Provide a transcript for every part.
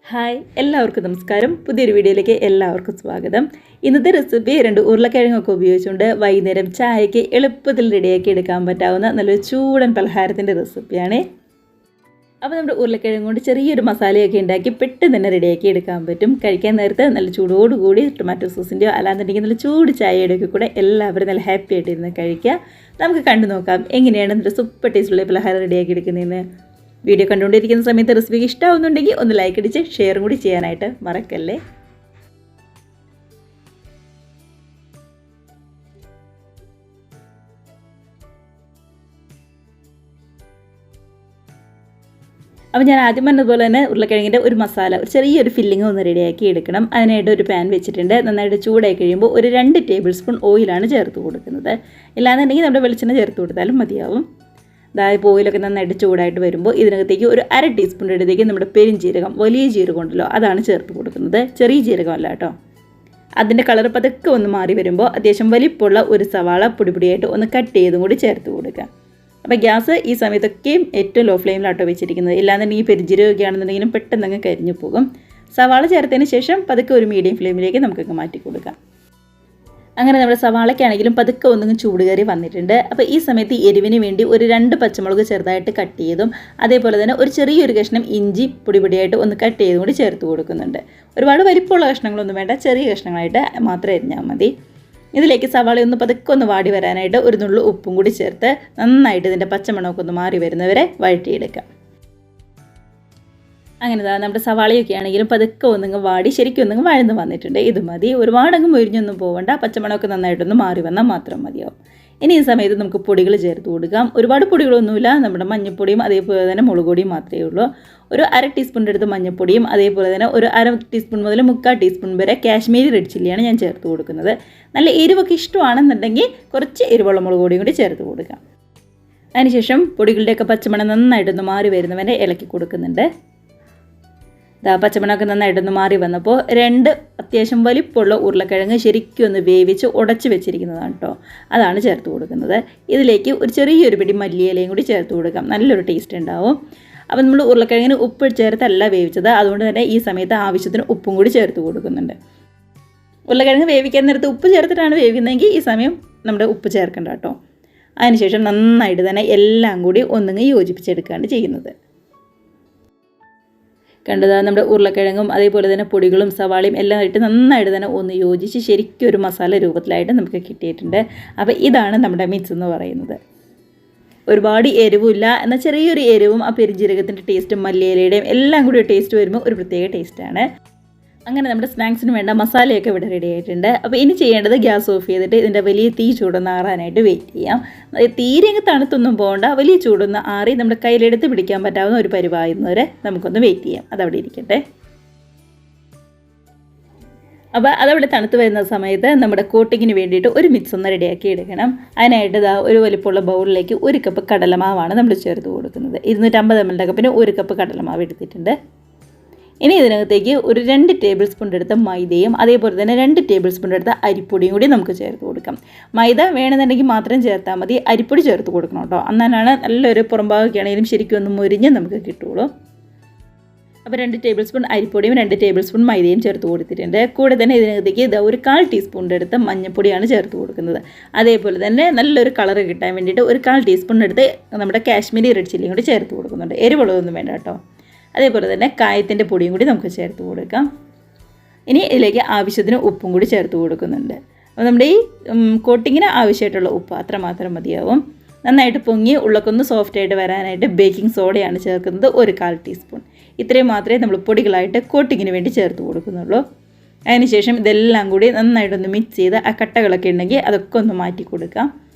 Hi എല്ലാവർക്കും നമസ്കാരം. പുതിയൊരു വീഡിയോയിലേക്ക് എല്ലാവർക്കും സ്വാഗതം. ഇന്നത്തെ റെസിപ്പി 2 ഉരുളക്കിഴങ്ങൊക്കെ ഉപയോഗിച്ചുകൊണ്ട് വൈകുന്നേരം ചായയ്ക്ക് എളുപ്പത്തിൽ റെഡിയാക്കി എടുക്കാൻ പറ്റാവുന്ന നല്ലൊരു ചൂടൻ പലഹാരത്തിൻ്റെ റെസിപ്പിയാണ്. അപ്പോൾ നമ്മുടെ ഉരുളക്കിഴങ്ങ് കൊണ്ട് ചെറിയൊരു മസാലയൊക്കെ ഉണ്ടാക്കി പെട്ടെന്ന് തന്നെ റെഡിയാക്കി എടുക്കാൻ പറ്റും. കഴിക്കാൻ നേരത്ത് നല്ല ചൂടോടുകൂടി ടൊമാറ്റോ സോസിൻ്റെയോ അല്ലാന്നുണ്ടെങ്കിൽ നല്ല ചൂട് ചായയുടെയൊക്കെ കൂടെ എല്ലാവരും നല്ല ഹാപ്പി ആയിട്ടിരുന്ന് കഴിക്കുക. നമുക്ക് കണ്ടു നോക്കാം എങ്ങനെയാണ് നമ്മുടെ സൂപ്പർ ടേസ്റ്റുള്ള പലഹാരം റെഡിയാക്കി എടുക്കുന്നതെന്ന്. വീഡിയോ കണ്ടുകൊണ്ടിരിക്കുന്ന സമയത്ത് റെസിപ്പി ഇഷ്ടമാവുന്നുണ്ടെങ്കിൽ ഒന്ന് ലൈക്ക് അടിച്ച് ഷെയറും കൂടി ചെയ്യാനായിട്ട് മറക്കല്ലേ. അപ്പോൾ ഞാൻ ആദ്യം പറഞ്ഞതുപോലെ തന്നെ ഉരുളക്കിഴങ്ങിൻ്റെ ഒരു മസാല, ഒരു ചെറിയൊരു ഫില്ലിങ് ഒന്ന് റെഡിയാക്കി എടുക്കണം. അതിനായിട്ട് ഒരു പാൻ വെച്ചിട്ടുണ്ട്. നന്നായിട്ട് ചൂടായി കഴിയുമ്പോൾ ഒരു 2 ടേബിൾ സ്പൂൺ ഓയിലാണ് ചേർത്ത് കൊടുക്കുന്നത്. ഇല്ലാന്നുണ്ടെങ്കിൽ നമ്മുടെ വെളിച്ചെണ്ണ ചേർത്ത് കൊടുത്താലും മതിയാവും. അതായത് ഓയിലൊക്കെ നന്നായിട്ട് ചൂടായിട്ട് വരുമ്പോൾ ഇതിനകത്തേക്ക് ഒരു 1/2 ടീസ്പൂൺ എടുത്തേക്ക് നമ്മുടെ പെരുംജീരകം, വലിയ ജീരകം ഉണ്ടല്ലോ, അതാണ് ചേർത്ത് കൊടുക്കുന്നത്. ചെറിയ ജീരകമല്ല കേട്ടോ. അതിൻ്റെ കളർ പതുക്കെ ഒന്ന് മാറി വരുമ്പോൾ അത്യാവശ്യം വലിപ്പമുള്ള ഒരു സവാള പൊടിയായിട്ട് ഒന്ന് കട്ട് ചെയ്തും കൂടി ചേർത്ത് കൊടുക്കുക. അപ്പോൾ ഗ്യാസ് ഈ സമയത്തൊക്കെയും ഏറ്റവും ലോ ഫ്ലെയിമിലാട്ടോ വെച്ചിരിക്കുന്നത്. ഇല്ലാന്നുണ്ടെങ്കിൽ ഈ പെരുംജീരകമൊക്കെ ആണെന്നുണ്ടെങ്കിലും പെട്ടെന്ന് അങ്ങ് കരിഞ്ഞു പോകും. സവാള ചേർത്തതിന് ശേഷം പതുക്കെ ഒരു മീഡിയം ഫ്ലെയിമിലേക്ക് നമുക്കങ്ങ് മാറ്റി കൊടുക്കാം. അങ്ങനെ നമ്മുടെ സവാളയ്ക്കാണെങ്കിലും പതുക്കെ ഒന്നും ചൂട് കയറി വന്നിട്ടുണ്ട്. അപ്പോൾ ഈ സമയത്ത് എരിവിന് വേണ്ടി ഒരു 2 പച്ചമുളക് ചെറുതായിട്ട് കട്ട് ചെയ്തും അതേപോലെ തന്നെ ഒരു ചെറിയൊരു കഷ്ണം ഇഞ്ചി പൊടിയായിട്ട് ഒന്ന് കട്ട് ചെയ്തും കൂടി ചേർത്ത് കൊടുക്കുന്നുണ്ട്. ഒരുപാട് വലിപ്പമുള്ള കഷ്ണങ്ങളൊന്നും വേണ്ട, ചെറിയ കഷ്ണങ്ങളായിട്ട് മാത്രം അരിഞ്ഞാൽ മതി. ഇതിലേക്ക് സവാള ഒന്ന് പതുക്കെ ഒന്ന് വാടി വരാനായിട്ട് ഒരു നുള്ളു ഉപ്പും കൂടി ചേർത്ത് നന്നായിട്ട് ഇതിൻ്റെ പച്ചമണമൊക്കെ ഒന്ന് മാറി വരുന്നവരെ വഴറ്റിയെടുക്കാം. അങ്ങനെ നമ്മുടെ സവാളയൊക്കെ ആണെങ്കിലും പതുക്കെ ഒന്നിങ്ങ് വാടി ശരിക്കും ഒന്നിങ്ങ് വഴന്ന് വന്നിട്ടുണ്ട്. ഇത് മതി, ഒരുപാടങ്ങ് മൊരിഞ്ഞൊന്നും പോകണ്ട. പച്ചമണമൊക്കെ നന്നായിട്ടൊന്ന് മാറി വന്നാൽ മാത്രം മതിയാവും. ഇനി ഈ സമയത്ത് നമുക്ക് പൊടികൾ ചേർത്ത് കൊടുക്കാം. ഒരുപാട് പൊടികളൊന്നുമില്ല, നമ്മുടെ മഞ്ഞൾപ്പൊടിയും അതേപോലെ തന്നെ മുളക് പൊടിയും മാത്രമേ ഉള്ളൂ. ഒരു 1/2 ടീസ്പൂണിൻ്റെ അടുത്ത് മഞ്ഞൾപ്പൊടിയും അതേപോലെ തന്നെ ഒരു 1/2 ടീസ്പൂൺ മുതൽ 3/4 ടീസ്പൂൺ വരെ കാശ്മീരി റെഡ് ചില്ലിയാണ് ഞാൻ ചേർത്ത് കൊടുക്കുന്നത്. നല്ല എരിവൊക്കെ ഇഷ്ടമാണെന്നുണ്ടെങ്കിൽ കുറച്ച് എരിവുള്ള മുളക് പൊടിയും കൂടി ചേർത്ത് കൊടുക്കാം. അതിനുശേഷം പൊടികളുടെയൊക്കെ പച്ചമണം നന്നായിട്ടൊന്ന് മാറി വരുന്നവരെ ഇളക്കി കൊടുക്കുന്നുണ്ട്. പച്ചമണമൊക്കെ നന്നായിട്ടൊന്ന് മാറി വന്നപ്പോൾ 2 അത്യാവശ്യം വലിപ്പമുള്ള ഉരുളക്കിഴങ്ങ് ശരിക്കും ഒന്ന് വേവിച്ച് ഉടച്ച് വെച്ചിരിക്കുന്നതാണ് കേട്ടോ, അതാണ് ചേർത്ത് കൊടുക്കുന്നത്. ഇതിലേക്ക് ഒരു ചെറിയൊരു പിടി മല്ലിയിലയും കൂടി ചേർത്ത് കൊടുക്കാം. നല്ലൊരു ടേസ്റ്റ് ഉണ്ടാവും. അപ്പോൾ നമ്മൾ ഉരുളക്കിഴങ്ങിന് ഉപ്പ് ചേർത്തല്ല വേവിച്ചത്, അതുകൊണ്ട് തന്നെ ഈ സമയത്ത് ആവശ്യത്തിന് ഉപ്പും കൂടി ചേർത്ത് കൊടുക്കുന്നുണ്ട്. ഉരുളക്കിഴങ്ങ് വേവിക്കാൻ നേരത്ത് ഉപ്പ് ചേർത്തിട്ടാണ് വേവിക്കുന്നതെങ്കിൽ ഈ സമയം നമ്മുടെ ഉപ്പ് ചേർക്കണ്ട കേട്ടോ. അതിനുശേഷം നന്നായിട്ട് തന്നെ എല്ലാം കൂടി ഒന്നിങ്ങ് യോജിപ്പിച്ചെടുക്കുകയാണ് ചെയ്യുന്നത്. കണ്ടത് നമ്മുടെ ഉരുളക്കിഴങ്ങും അതേപോലെ തന്നെ പൊടികളും സവാളയും എല്ലാം ഇട്ട് നന്നായിട്ട് തന്നെ ഒന്ന് യോജിച്ച് ശരിക്കും ഒരു മസാല രൂപത്തിലായിട്ട് നമുക്ക് കിട്ടിയിട്ടുണ്ട്. അപ്പോൾ ഇതാണ് നമ്മുടെ മിക്സ് എന്ന് പറയുന്നത്. ഒരുപാട് എരിവില്ല, എന്നാൽ ചെറിയൊരു എരിവും ആ പെരുംജീരകത്തിൻ്റെ ടേസ്റ്റും മല്ലിയിലയുടെയും എല്ലാം കൂടി ടേസ്റ്റ് വരുമ്പോൾ ഒരു പ്രത്യേക ടേസ്റ്റാണ്. അങ്ങനെ നമ്മുടെ സ്നാക്സിന് വേണ്ട മസാലയൊക്കെ ഇവിടെ റെഡി ആയിട്ടുണ്ട്. അപ്പോൾ ഇനി ചെയ്യേണ്ടത് ഗ്യാസ് ഓഫ് ചെയ്തിട്ട് ഇതിൻ്റെ വലിയ തീ ചൂടൊന്ന് ആറാനായിട്ട് വെയിറ്റ് ചെയ്യാം. തീരെ തണുത്തൊന്നും പോകണ്ട, വലിയ ചൂടൊന്ന് ആറി നമ്മുടെ കയ്യിലെടുത്ത് പിടിക്കാൻ പറ്റാവുന്ന ഒരു പരിവായുന്നവരെ നമുക്കൊന്ന് വെയിറ്റ് ചെയ്യാം. അതവിടെ ഇരിക്കട്ടെ. അപ്പോൾ അതവിടെ തണുത്ത് വരുന്ന സമയത്ത് നമ്മുടെ കോട്ടിങ്ങിന് വേണ്ടിയിട്ട് ഒരു മിക്സ് ഒന്ന് റെഡിയാക്കി എടുക്കണം. അതിനായിട്ട് ഒരു വലിപ്പമുള്ള ബൗളിലേക്ക് 1 കപ്പ് കടലമാവാണ് നമ്മൾ ചേർത്ത് കൊടുക്കുന്നത്. 250 ml കപ്പിന് 1 കപ്പ് കടലമാവ് എടുത്തിട്ടുണ്ട്. ഇനി ഇതിനകത്തേക്ക് ഒരു 2 ടേബിൾ സ്പൂൺ എടുത്ത മൈദയും അതേപോലെ തന്നെ 2 ടേബിൾ സ്പൂൺ എടുത്ത അരിപ്പൊടിയും കൂടി നമുക്ക് ചേർത്ത് കൊടുക്കാം. മൈദ വേണമെന്നുണ്ടെങ്കിൽ മാത്രം ചേർത്താൽ മതി, അരിപ്പൊടി ചേർത്ത് കൊടുക്കണം കേട്ടോ. എന്നാലാണ് നല്ലൊരു പുറംഭാഗമൊക്കെ ആണെങ്കിലും ശരിക്കും ഒന്ന് മുരിഞ്ഞ് നമുക്ക് കിട്ടുള്ളൂ. അപ്പോൾ 2 ടേബിൾ സ്പൂൺ അരിപ്പൊടിയും 2 ടേബിൾ സ്പൂൺ മൈദയും ചേർത്ത് കൊടുത്തിട്ടുണ്ട്. കൂടെ തന്നെ ഇതിനകത്തേക്ക് ഒരു 1/4 ടീസ്പൂണിൻ്റെ അടുത്ത് മഞ്ഞൾപ്പൊടിയാണ് ചേർത്ത് കൊടുക്കുന്നത്. അതേപോലെ തന്നെ നല്ലൊരു കളർ കിട്ടാൻ വേണ്ടിയിട്ട് ഒരു 1/4 ടീസ്പൂൺ എടുത്ത് നമ്മുടെ കാശ്മീരി റെഡ് ചില്ലിയും കൂടി ചേർത്ത് കൊടുക്കുന്നുണ്ട്. എരിവുള്ളതൊന്നും വേണ്ട കേട്ടോ. അതേപോലെ തന്നെ കായത്തിൻ്റെ പൊടിയും കൂടി നമുക്ക് ചേർത്ത് കൊടുക്കാം. ഇനി ഇതിലേക്ക് ആവശ്യത്തിന് ഉപ്പും കൂടി ചേർത്ത് കൊടുക്കുന്നുണ്ട്. അപ്പോൾ നമ്മുടെ ഈ കോട്ടിങ്ങിന് ആവശ്യമായിട്ടുള്ള ഉപ്പ് അത്രമാത്രം മതിയാവും. നന്നായിട്ട് പൊങ്ങി ഉള്ളക്കൊന്ന് സോഫ്റ്റായിട്ട് വരാനായിട്ട് ബേക്കിംഗ് സോഡയാണ് ചേർക്കുന്നത്, ഒരു 1/4 ടീസ്പൂൺ. ഇത്രയും മാത്രമേ നമ്മൾ പൊടികളായിട്ട് കോട്ടിങ്ങിന് വേണ്ടി ചേർത്ത് കൊടുക്കുന്നുള്ളൂ. അതിനുശേഷം ഇതെല്ലാം കൂടി നന്നായിട്ടൊന്ന് മിക്സ് ചെയ്ത് ആ കട്ടകളൊക്കെ ഉണ്ടെങ്കിൽ അതൊക്കെ ഒന്ന് മാറ്റി കൊടുക്കാം.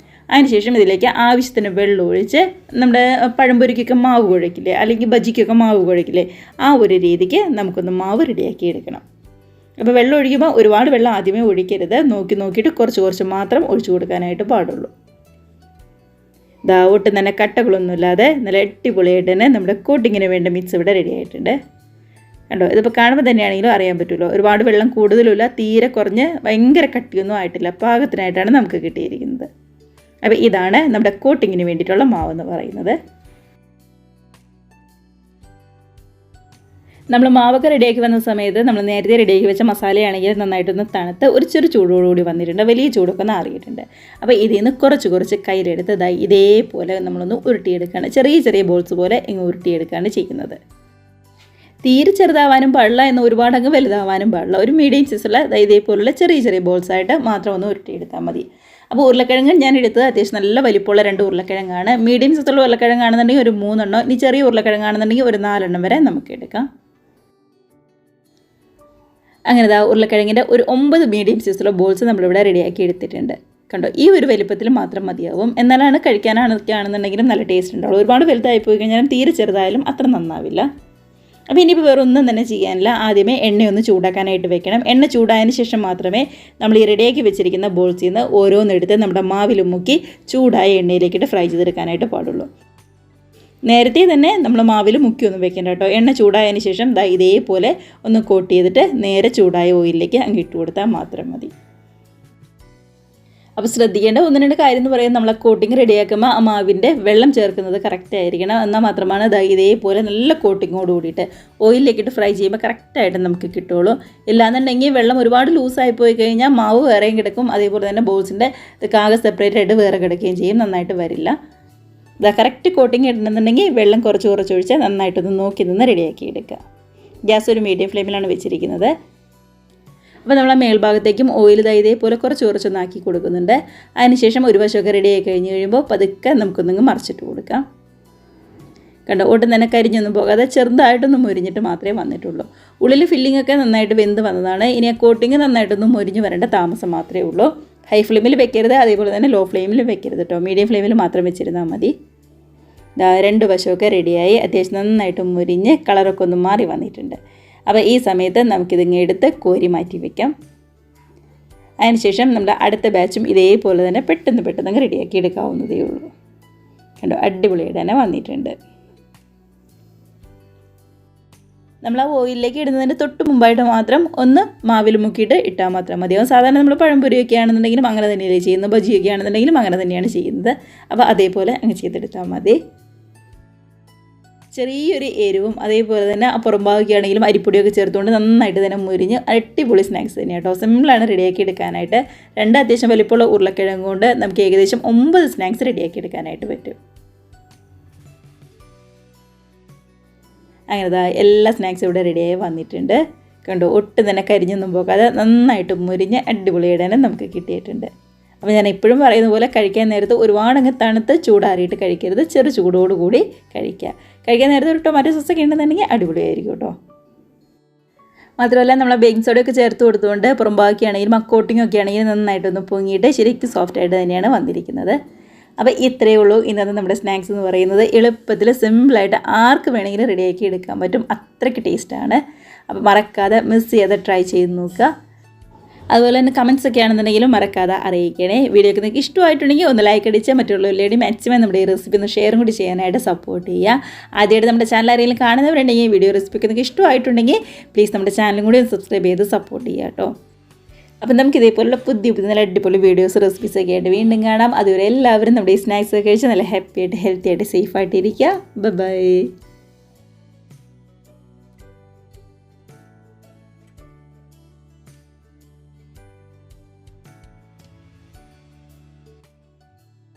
അതിനുശേഷം ഇതിലേക്ക് ആവശ്യത്തിന് വെള്ളം ഒഴിച്ച് നമ്മുടെ പഴംപൊരിക്കൊക്കെ മാവ് കുഴക്കില്ലേ, അല്ലെങ്കിൽ ബജിക്കൊക്കെ മാവ് കുഴക്കില്ലേ, ആ ഒരു രീതിക്ക് നമുക്കൊന്ന് മാവ് റെഡിയാക്കി എടുക്കണം. അപ്പോൾ വെള്ളം ഒഴിക്കുമ്പോൾ ഒരുപാട് വെള്ളം ആദ്യമേ ഒഴിക്കരുത്, നോക്കിയിട്ട് കുറച്ച് മാത്രം ഒഴിച്ചു കൊടുക്കാനായിട്ട് പാടുള്ളൂ. ഒട്ടും തന്നെ കട്ടകളൊന്നുമില്ലാതെ നല്ല അടിപൊളിയായിട്ട് തന്നെ നമ്മുടെ കോട്ടിങ്ങിന് വേണ്ട മിക്സ് ഇവിടെ റെഡി ആയിട്ടുണ്ട്. കണ്ടോ, ഇതിപ്പോൾ കാണുമ്പോൾ തന്നെയാണെങ്കിലും അറിയാൻ പറ്റുമല്ലോ, ഒരുപാട് വെള്ളം കൂടുതലുമില്ല, തീരെ കുറഞ്ഞ് ഭയങ്കര കട്ടിയൊന്നും ആയിട്ടില്ല, പാകത്തിനായിട്ടാണ് നമുക്ക് കിട്ടിയിരിക്കുന്നത്. അപ്പോൾ ഇതാണ് നമ്മുടെ കോട്ടിങ്ങിന് വേണ്ടിയിട്ടുള്ള മാവെന്ന് പറയുന്നത്. നമ്മൾ മാവൊക്കെ റെഡിയാക്കി വന്ന സമയത്ത് നമ്മൾ നേരത്തെ റെഡിയാക്കി വെച്ച മസാലയാണെങ്കിൽ നന്നായിട്ടൊന്ന് തണുത്ത് ഒരു ചെറു ചൂടോടുകൂടി വന്നിട്ടുണ്ട്, വലിയ ചൂടൊക്കെ ഒന്ന് ആറിയിട്ടുണ്ട്. അപ്പോൾ ഇതിൽ നിന്ന് കുറച്ച് കയ്യിലെടുത്ത് ഇതേപോലെ നമ്മളൊന്ന് ഉരുട്ടിയെടുക്കുകയാണ്. ചെറിയ ചെറിയ ബോൾസ് പോലെ ഇങ്ങ് ഉരുട്ടിയെടുക്കുകയാണ് ചെയ്യുന്നത്. തീരെ ചെറുതാവാനും പാടില്ല, എന്ന് ഒരുപാട് അങ്ങ് വലുതാവാനും പാടില്ല. ഒരു മീഡിയം സൈസുള്ള ഇതേപോലുള്ള ചെറിയ ചെറിയ ബോൾസായിട്ട് മാത്രം ഒന്ന് ഉരുട്ടിയെടുത്താൽ മതി. അപ്പോൾ ഉരുളക്കിഴങ്ങ് ഞാൻ എടുത്തത് അത്യാവശ്യം നല്ല വലിപ്പമുള്ള 2 ഉരുളക്കിഴങ്ങാണ്. മീഡിയം സൈസുള്ള ഉരുളക്കിഴങ്ങാണെന്നുണ്ടെങ്കിൽ ഒരു 3 എണ്ണം, ഇനി ചെറിയ ഉരുളക്കിഴങ്ങാണെന്നുണ്ടെങ്കിൽ ഒരു 4 എണ്ണം വരെ നമുക്ക് എടുക്കാം. അങ്ങനെ ഉരുളക്കിഴങ്ങിൻ്റെ ഒരു 9 മീഡിയം സൈസുള്ള ബോൾസ് നമ്മളിവിടെ റെഡിയാക്കി എടുത്തിട്ടുണ്ട്. കണ്ടോ, ഈ ഒരു വലിപ്പത്തിൽ മാത്രം മതിയാവും. എന്നാലാണ് കഴിക്കാനാണെന്നുണ്ടെങ്കിലും നല്ല ടേസ്റ്റ് ഉണ്ടാവും. ഒരുപാട് വലുതായി പോയി കഴിഞ്ഞാലും തീരെ ചെറുതായാലും അത്ര നന്നാവില്ല. അപ്പോൾ ഇനിയിപ്പോൾ വേറെ ഒന്നും തന്നെ ചെയ്യാനില്ല. ആദ്യമേ എണ്ണയൊന്ന് ചൂടാക്കാനായിട്ട് വെക്കണം. എണ്ണ ചൂടായതിന് ശേഷം മാത്രമേ നമ്മൾ ഈ റെഡിയാക്കി വെച്ചിരിക്കുന്ന ബോൾസിൽ നിന്ന് ഓരോന്നെടുത്ത് നമ്മുടെ മാവിൽ മുക്കി ചൂടായ എണ്ണയിലേക്കിട്ട് ഫ്രൈ ചെയ്തെടുക്കാനായിട്ട് പാടുള്ളൂ. നേരത്തെ തന്നെ നമ്മൾ മാവിൽ മുക്കിയൊന്നും വെക്കേണ്ട കേട്ടോ. എണ്ണ ചൂടായതിന് ശേഷം ഇതേപോലെ ഒന്ന് കോട്ട് ചെയ്തിട്ട് നേരെ ചൂടായ ഓയിലിലേക്ക് അങ്ങ് ഇട്ട് കൊടുത്താൽ മാത്രം മതി. അപ്പോൾ ശ്രദ്ധിക്കേണ്ട 1-2 കാര്യം എന്ന് പറയുന്നത്, നമ്മൾ കോട്ടിങ് റെഡിയാക്കുമ്പോൾ ആ മാവിൻ്റെ വെള്ളം ചേർക്കുന്നത് കറക്റ്റ് ആയിരിക്കണം. എന്നാൽ മാത്രമാണ് ഇതേപോലെ നല്ല കോട്ടിങ്ങോട് കൂടിയിട്ട് ഓയിലിലേക്കിട്ട് ഫ്രൈ ചെയ്യുമ്പോൾ കറക്റ്റായിട്ട് നമുക്ക് കിട്ടുള്ളൂ. ഇല്ലാന്നുണ്ടെങ്കിൽ വെള്ളം ഒരുപാട് ലൂസായി പോയി കഴിഞ്ഞാൽ മാവ് വേറെയും കിടക്കും, അതേപോലെ തന്നെ ബോൾസിൻ്റെ കാകെ സെപ്പറേറ്റ് ആയിട്ട് വേറെ കിടക്കുകയും ചെയ്യും, നന്നായിട്ട് വരില്ല. കറക്റ്റ് കോട്ടിങ് ഇടണമെന്നുണ്ടെങ്കിൽ വെള്ളം കുറച്ച് ഒഴിച്ചാൽ നന്നായിട്ടൊന്ന് നോക്കി നിന്ന് റെഡിയാക്കി എടുക്കുക. ഗ്യാസ് ഒരു മീഡിയം ഫ്ലെയിമിലാണ് വെച്ചിരിക്കുന്നത്. അപ്പോൾ നമ്മൾ മേൽഭാഗത്തേക്കും ഓയിൽ ഇതേപോലെ കുറച്ചൊന്ന് ആക്കി കൊടുക്കുന്നുണ്ട്. അതിനുശേഷം ഒരു വശമൊക്കെ റെഡി ആയി കഴിഞ്ഞ് കഴിയുമ്പോൾ പതുക്കെ നമുക്കൊന്നങ്ങ് മറിച്ചിട്ട് കൊടുക്കാം. കണ്ടോ, ഒട്ടും തന്നെ കരിഞ്ഞൊന്നും പോകാതെ ചെറുതായിട്ടൊന്നും മൊരിഞ്ഞിട്ട് മാത്രമേ വന്നിട്ടുള്ളൂ. ഉള്ളിൽ ഫില്ലിംഗ് ഒക്കെ നന്നായിട്ട് വെന്ത് വന്നതാണ്. ഇനി ആ കോട്ടിങ് നന്നായിട്ടൊന്നും മൊരിഞ്ഞ് വരേണ്ട താമസം മാത്രമേ ഉള്ളൂ. ഹൈ ഫ്ലെയിമിൽ വെക്കരുത്, അതേപോലെ തന്നെ ലോ ഫ്ലെയിമിൽ വെക്കരുത് കേട്ടോ. മീഡിയം ഫ്ലെയിമിൽ മാത്രം വെച്ചിരുന്നാൽ മതി. 2 വശമൊക്കെ റെഡിയായി അത്യാവശ്യം നന്നായിട്ട് മൊരിഞ്ഞ് കളറൊക്കെ ഒന്ന് മാറി വന്നിട്ടുണ്ട്. അപ്പോൾ ഈ സമയത്ത് നമുക്കിതിങ്ങ് എടുത്ത് കോരി മാറ്റി വയ്ക്കാം. അതിനുശേഷം നമ്മുടെ അടുത്ത ബാച്ചും ഇതേപോലെ തന്നെ പെട്ടെന്ന് റെഡിയാക്കി എടുക്കാവുന്നതേ ഉള്ളൂ. കണ്ടോ, അടിപൊളിയായിട്ട് തന്നെ വന്നിട്ടുണ്ട്. നമ്മൾ ആ ഓയിലിലേക്ക് ഇടുന്നതിന് തൊട്ട് മുമ്പായിട്ട് മാത്രം ഒന്ന് മാവിൽ മുക്കിയിട്ട് ഇട്ടാൽ മാത്രം മതിയാവും. സാധാരണ നമ്മൾ പഴംപൊരിയൊക്കെ ആണെന്നുണ്ടെങ്കിലും അങ്ങനെ തന്നെയല്ലേ ചെയ്യുന്നത്, ബജിയൊക്കെ ആണെന്നുണ്ടെങ്കിലും അങ്ങനെ തന്നെയാണ് ചെയ്യുന്നത്. അപ്പോൾ അതേപോലെ അങ്ങ് ചെയ്തെടുത്താൽ മതി. ചെറിയൊരു എരിവും അതേപോലെ തന്നെ പുറംഭാഗമൊക്കെയാണെങ്കിലും അരിപ്പൊടിയൊക്കെ ചേർത്തുകൊണ്ട് നന്നായിട്ട് തന്നെ മുരിഞ്ഞ് അടിപൊളി സ്നാക്സ് തന്നെയാണ് കേട്ടോ. സിമ്പിളാണ് റെഡിയാക്കി എടുക്കാനായിട്ട്. 2 അത്യാവശ്യം വലിപ്പമുള്ള ഉരുളക്കിഴങ്ങ് കൊണ്ട് നമുക്ക് ഏകദേശം 9 സ്നാക്സ് റെഡിയാക്കി എടുക്കാനായിട്ട് പറ്റും. അങ്ങനെ എല്ലാ സ്നാക്സും ഇവിടെ റെഡിയായി വന്നിട്ടുണ്ട്. കണ്ടോ, ഒട്ടും തന്നെ കരിഞ്ഞൊന്നും പോകാതെ നന്നായിട്ട് മുരിഞ്ഞ് അടിപൊളിയായിട്ട് തന്നെ നമുക്ക് കിട്ടിയിട്ടുണ്ട്. അപ്പോൾ ഞാൻ എപ്പോഴും പറയുന്ന പോലെ കഴിക്കാൻ നേരത്ത് ഒരുപാടങ്ങ് തണുത്ത് ചൂടാറിയിട്ട് കഴിക്കരുത്, ചെറു ചൂടോടുകൂടി കഴിക്കുക. കഴിക്കാൻ നേരത്ത് ഒരു ടൊമാറ്റോ സോസൊക്കെ ഉണ്ടെന്നുണ്ടെങ്കിൽ അടിപൊളിയായിരിക്കും കേട്ടോ. മാത്രമല്ല നമ്മൾ ബേക്കിംഗ് സോഡയൊക്കെ ചേർത്ത് കൊടുത്തുകൊണ്ട് പുറംഭാഗമൊക്കെയാണെങ്കിലും കോട്ടിങ്ങൊക്കെ ആണെങ്കിലും നന്നായിട്ടൊന്ന് പൊങ്ങിയിട്ട് ശരിക്കും സോഫ്റ്റായിട്ട് തന്നെയാണ് വന്നിരിക്കുന്നത്. അപ്പോൾ ഇത്രയേ ഉള്ളൂ ഇന്നത്തെ നമ്മുടെ സ്നാക്സ് എന്ന് പറയുന്നത്. എളുപ്പത്തിൽ സിമ്പിളായിട്ട് ആർക്ക് വേണമെങ്കിലും റെഡിയാക്കി എടുക്കാൻ പറ്റും, അത്രയ്ക്ക് ടേസ്റ്റാണ്. അപ്പോൾ മറക്കാതെ മിസ് ചെയ്യാതെ ട്രൈ ചെയ്ത് നോക്കുക. അതുപോലെ തന്നെ കമൻറ്റ്സ് ഒക്കെ ആണെന്നുണ്ടെങ്കിലും മറക്കാതെ അറിയിക്കണേ. വീഡിയോ ഒക്കെ നിങ്ങൾക്ക് ഇഷ്ടമായിട്ടുണ്ടെങ്കിൽ ഒന്ന് ലൈക്ക് അടിച്ച് മറ്റുള്ളവരിലേക്ക് മാക്സിമം നമ്മുടെ ഈ റെസിപ്പി ഒന്ന് ഷെയറും കൂടി ചെയ്യാനായിട്ട് സപ്പോർട്ട് ചെയ്യുക. ആദ്യമായിട്ട് നമ്മുടെ ചാനൽ ആരെങ്കിലും കാണുന്നവരുണ്ടെങ്കിൽ വീഡിയോ റെസിപ്പി ഒക്കെ നിങ്ങൾക്ക് ഇഷ്ടമായിട്ടുണ്ടെങ്കിൽ പ്ലീസ് നമ്മുടെ ചാനലും കൂടി ഒന്ന് സബ്സ്ക്രൈബ് ചെയ്ത് സപ്പോർട്ട് ചെയ്യുക കേട്ടോ. അപ്പം നമുക്ക് ഇതേപോലുള്ള പുതിയ നല്ല അടിപൊളി വീഡിയോസ് റെസിപ്പീസൊക്കെ ആയിട്ട് വീണ്ടും കാണാം. അതുവരെ എല്ലാവരും നമ്മുടെ ഈ സ്നാക്സ് ഒക്കെ കഴിച്ച് നല്ല ഹാപ്പി ആയിട്ട് ഹെൽത്തി ആയിട്ട് സേഫ് ആയിട്ട് ഇരിക്കുക. ബൈ.